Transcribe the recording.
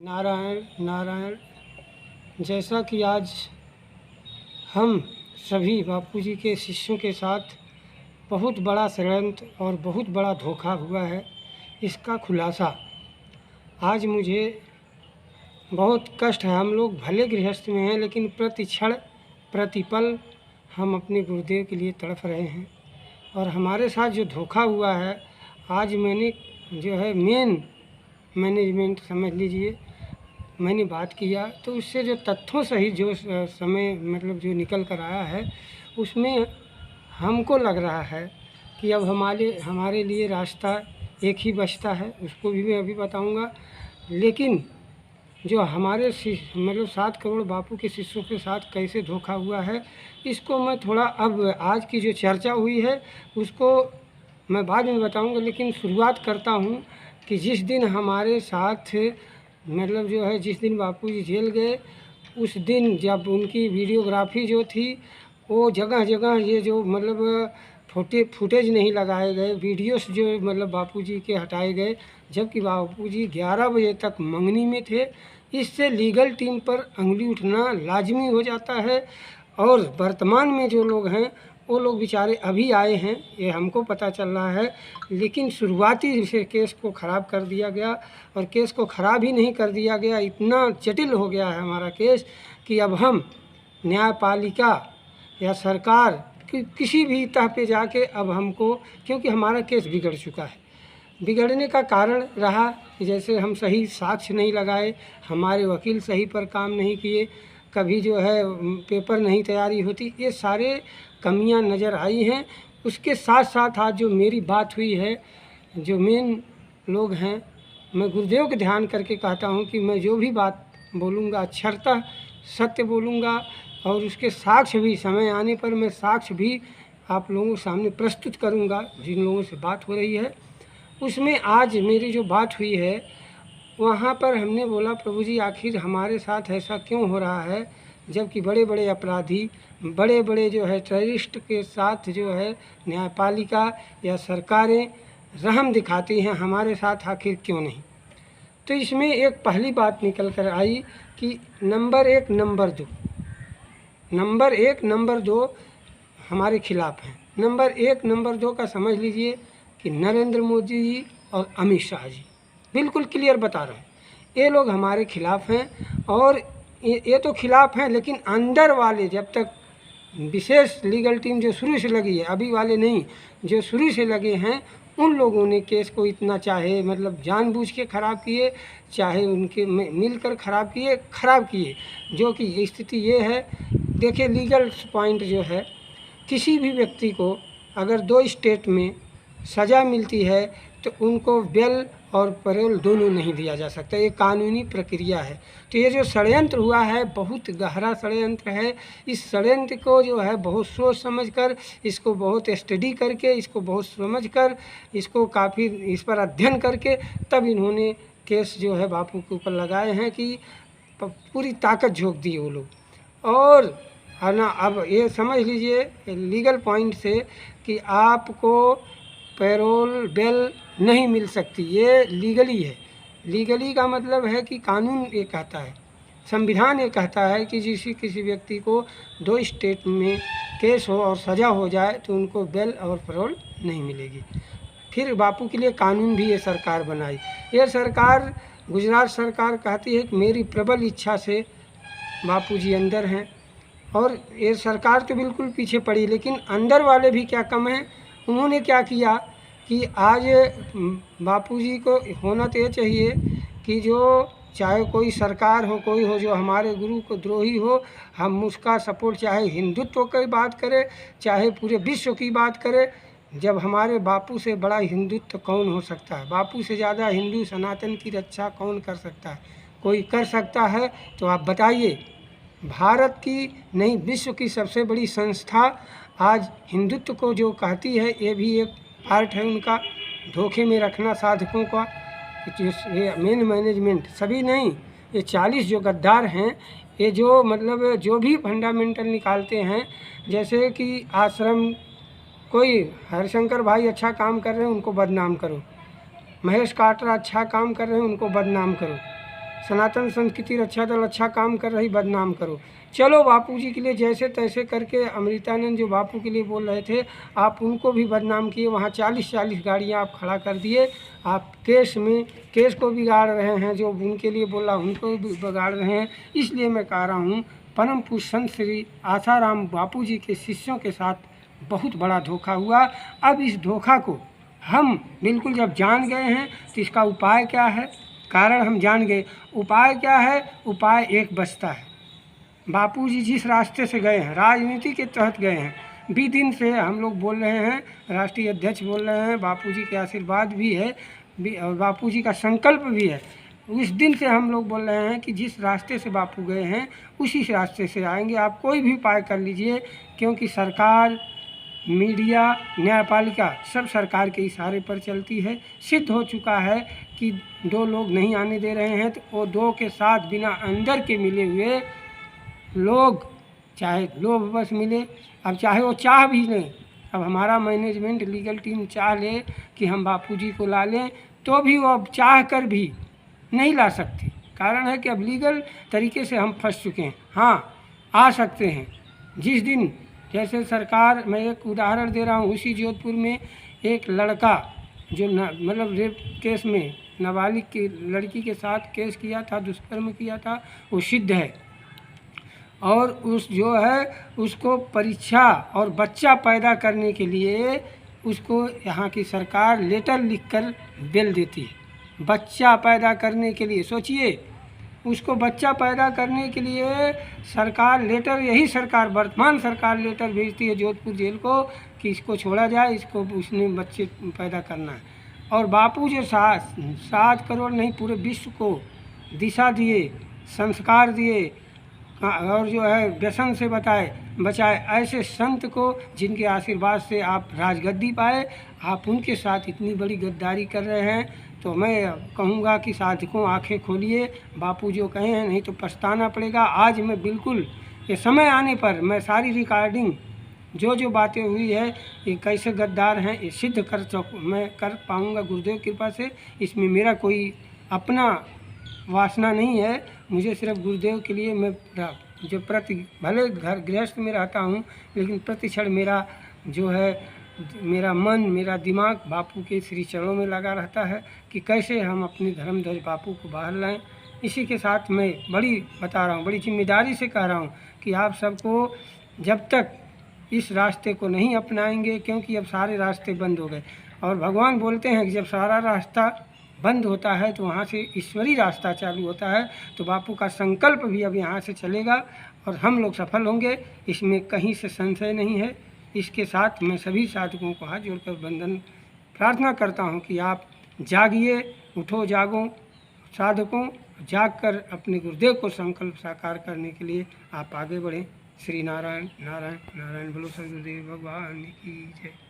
नारायण नारायण। जैसा कि आज हम सभी बापूजी के शिष्यों के साथ बहुत बड़ा षड्यंत्र और बहुत बड़ा धोखा हुआ है, इसका खुलासा आज मुझे बहुत कष्ट है। हम लोग भले गृहस्थ में हैं, लेकिन प्रति क्षण प्रतिपल हम अपने गुरुदेव के लिए तड़प रहे हैं। और हमारे साथ जो धोखा हुआ है, आज मैंने जो है मेन मैनेजमेंट समझ लीजिए, मैंने बात किया तो उससे जो तथ्यों सही जो समय मतलब जो निकल कर आया है, उसमें हमको लग रहा है कि अब हमारे लिए रास्ता एक ही बचता है। उसको भी मैं अभी बताऊंगा। लेकिन जो हमारे मतलब 7 करोड़ बापू के शिष्यों के साथ कैसे धोखा हुआ है, इसको मैं थोड़ा अब आज की जो चर्चा हुई है उसको मैं बाद में बताऊंगा। लेकिन शुरुआत करता हूं कि जिस दिन हमारे साथ मतलब जो है, जिस दिन बापूजी जेल गए, उस दिन जब उनकी वीडियोग्राफी जो थी, वो जगह जगह ये जो मतलब फुटेज नहीं लगाए गए, वीडियोस जो मतलब बापूजी के हटाए गए, जबकि बापूजी 11 बजे तक मंगनी में थे। इससे लीगल टीम पर अंगुली उठना लाजमी हो जाता है। और वर्तमान में जो लोग हैं वो लोग बेचारे अभी आए हैं, ये हमको पता चल रहा है। लेकिन शुरुआती से केस को ख़राब कर दिया गया, और केस को ख़राब ही नहीं कर दिया गया, इतना जटिल हो गया है हमारा केस कि अब हम न्यायपालिका या सरकार किसी भी तह पे जाके अब हमको, क्योंकि हमारा केस बिगड़ चुका है। बिगड़ने का कारण रहा कि जैसे हम सही साक्ष्य नहीं लगाए, हमारे वकील सही पर काम नहीं किए, कभी जो है पेपर नहीं तैयारी होती, ये सारे कमियां नज़र आई हैं। उसके साथ साथ आज जो मेरी बात हुई है, जो मेन लोग हैं, मैं गुरुदेव के ध्यान करके कहता हूं कि मैं जो भी बात बोलूँगा अक्षरतः सत्य बोलूँगा, और उसके साक्ष्य भी समय आने पर मैं साक्ष्य भी आप लोगों के सामने प्रस्तुत करूँगा। जिन लोगों से बात हो रही है उसमें आज मेरी जो बात हुई है, वहाँ पर हमने बोला प्रभु जी आखिर हमारे साथ ऐसा क्यों हो रहा है, जबकि बड़े बड़े अपराधी, बड़े बड़े जो है टेररिस्ट के साथ जो है न्यायपालिका या सरकारें रहम दिखाती हैं, हमारे साथ आखिर क्यों नहीं। तो इसमें एक पहली बात निकल कर आई कि नंबर 1 नंबर 2 हमारे खिलाफ हैं। नंबर 1 नंबर 2 का समझ लीजिए कि नरेंद्र मोदी जी और अमित शाह जी, बिल्कुल क्लियर बता रहे हैं, ये लोग हमारे खिलाफ हैं। और ये तो खिलाफ हैं, लेकिन अंदर वाले जब तक विशेष लीगल टीम जो शुरू से लगी है, अभी वाले नहीं, जो शुरू से लगे हैं, उन लोगों ने केस को इतना चाहे मतलब जानबूझ के ख़राब किए, चाहे उनके मिलकर ख़राब किए। जो कि स्थिति ये है, देखिए लीगल पॉइंट जो है, किसी भी व्यक्ति को अगर 2 स्टेट में सज़ा मिलती है तो उनको बेल और पैरोल दोनों नहीं दिया जा सकता, ये कानूनी प्रक्रिया है। तो ये जो षड्यंत्र हुआ है, बहुत गहरा षड्यंत्र है। इस षड्यंत्र को जो है बहुत सोच समझ कर, इसको बहुत स्टडी करके, इसको बहुत समझ कर, इसको काफ़ी इस पर अध्ययन करके तब इन्होंने केस जो है बापू के ऊपर लगाए हैं कि पूरी ताकत झोंक दी वो लोग। और है ना, अब ये समझ लीजिए लीगल पॉइंट से कि आपको पैरोल बेल नहीं मिल सकती, ये लीगली है। लीगली का मतलब है कि कानून ये कहता है, संविधान ये कहता है कि किसी व्यक्ति को 2 स्टेट में केस हो और सज़ा हो जाए तो उनको बेल और पैरोल नहीं मिलेगी। फिर बापू के लिए कानून भी ये सरकार बनाई। ये सरकार, गुजरात सरकार कहती है कि मेरी प्रबल इच्छा से बापूजी अंदर हैं, और ये सरकार तो बिल्कुल पीछे पड़ी। लेकिन अंदर वाले भी क्या कम हैं, उन्होंने क्या किया कि आज बापूजी को होना तो ये चाहिए कि जो चाहे कोई सरकार हो, कोई हो, जो हमारे गुरु को द्रोही हो, हम उसका सपोर्ट, चाहे हिंदुत्व की बात करें, चाहे पूरे विश्व की बात करें। जब हमारे बापू से बड़ा हिंदुत्व कौन हो सकता है, बापू से ज़्यादा हिंदू सनातन की रक्षा कौन कर सकता है? कोई कर सकता है तो आप बताइए। भारत की नहीं, विश्व की सबसे बड़ी संस्था आज हिंदुत्व को जो कहती है, ये भी एक पार्ट है उनका धोखे में रखना साधकों का। ये मेन मैनेजमेंट सभी नहीं, ये 40 जो गद्दार हैं, ये जो मतलब जो भी फंडामेंटल निकालते हैं, जैसे कि आश्रम, कोई हरिशंकर भाई अच्छा काम कर रहे हैं उनको बदनाम करो, महेश काटरा अच्छा काम कर रहे हैं उनको बदनाम करो, सनातन संस्कृति रक्षा दल अच्छा काम कर रही, बदनाम करो। चलो बापूजी के लिए जैसे तैसे करके अमृतानंद जो बापू के लिए बोल रहे थे, आप उनको भी बदनाम किए। वहाँ 40-40 गाड़ियाँ आप खड़ा कर दिए। आप केस को बिगाड़ रहे हैं, जो उनके लिए बोला उनको भी बिगाड़ रहे हैं। इसलिए मैं कह रहा हूँ, परम पूज्य संत श्री आसाराम बापू जी के शिष्यों के साथ बहुत बड़ा धोखा हुआ। अब इस धोखा को हम बिल्कुल जब जान गए हैं तो इसका उपाय क्या है, कारण हम जान गए। उपाय क्या है? उपाय एक बचता है। बापूजी जिस रास्ते से गए हैं, राजनीति के तहत गए हैं, 20 दिन से हम लोग बोल रहे हैं, राष्ट्रीय अध्यक्ष बोल रहे हैं, बापूजी के आशीर्वाद भी है और बापूजी का संकल्प भी है। उस दिन से हम लोग बोल रहे हैं कि जिस रास्ते से बापू गए हैं उसी रास्ते से आएंगे। आप कोई भी उपाय कर लीजिए, क्योंकि सरकार, मीडिया, न्यायपालिका सब सरकार के इशारे पर चलती है। सिद्ध हो चुका है कि 2 लोग नहीं आने दे रहे हैं, तो वो 2 के साथ बिना अंदर के मिले हुए लोग, चाहे लोभवश मिले, अब चाहे वो चाह भी लें, अब हमारा मैनेजमेंट लीगल टीम चाह ले कि हम बापूजी को ला लें, तो भी वो अब चाह कर भी नहीं ला सकती। कारण है कि अब लीगल तरीके से हम फंस चुके हैं। हाँ, आ सकते हैं जिस दिन, जैसे सरकार, मैं एक उदाहरण दे रहा हूँ, उसी जोधपुर में एक लड़का जो मतलब रेप केस में नाबालिग की लड़की के साथ केस किया था, दुष्कर्म किया था, वो सिद्ध है। और उस जो है उसको परीक्षा और बच्चा पैदा करने के लिए उसको यहाँ की सरकार लेटर लिखकर बेल देती है। बच्चा पैदा करने के लिए, सोचिए, उसको बच्चा पैदा करने के लिए सरकार लेटर, यही सरकार, वर्तमान सरकार लेटर भेजती है जोधपुर जेल को कि इसको छोड़ा जाए, इसको उसने बच्चे पैदा करना है। और बापू जो 7 करोड़ नहीं पूरे विश्व को दिशा दिए, संस्कार दिए और जो है व्यसन से बचाए ऐसे संत को, जिनके आशीर्वाद से आप राजगद्दी पाए, आप उनके साथ इतनी बड़ी गद्दारी कर रहे हैं। तो मैं कहूँगा कि साधकों आंखें खोलिए, बापू जो कहे हैं, नहीं तो पछताना पड़ेगा। आज मैं बिल्कुल ये समय आने पर मैं सारी रिकॉर्डिंग जो बातें हुई है, ये कैसे गद्दार हैं, ये सिद्ध मैं कर पाऊँगा गुरुदेव कृपा से। इसमें मेरा कोई अपना वासना नहीं है, मुझे सिर्फ गुरुदेव के लिए मैं जो भले घर गृहस्थ में रहता हूँ, लेकिन प्रति क्षण मेरा जो है, मेरा मन, मेरा दिमाग बापू के श्री चरणों में लगा रहता है कि कैसे हम अपने धर्म ध्वज बापू को बाहर लाएं। इसी के साथ मैं बता रहा हूँ, बड़ी जिम्मेदारी से कह रहा हूँ कि आप सबको जब तक इस रास्ते को नहीं अपनाएंगे, क्योंकि अब सारे रास्ते बंद हो गए, और भगवान बोलते हैं कि जब सारा रास्ता बंद होता है तो वहाँ से ईश्वरी रास्ता चालू होता है। तो बापू का संकल्प भी अब यहाँ से चलेगा और हम लोग सफल होंगे, इसमें कहीं से संशय नहीं है। इसके साथ मैं सभी साधकों को हाथ जोड़कर वंदन प्रार्थना करता हूँ कि आप जागिए, उठो, जागो साधकों, जागकर अपने गुरुदेव को संकल्प साकार करने के लिए आप आगे बढ़ें। श्री नारायण नारायण नारायण, बोलो सद्गुरुदेव भगवान की जय।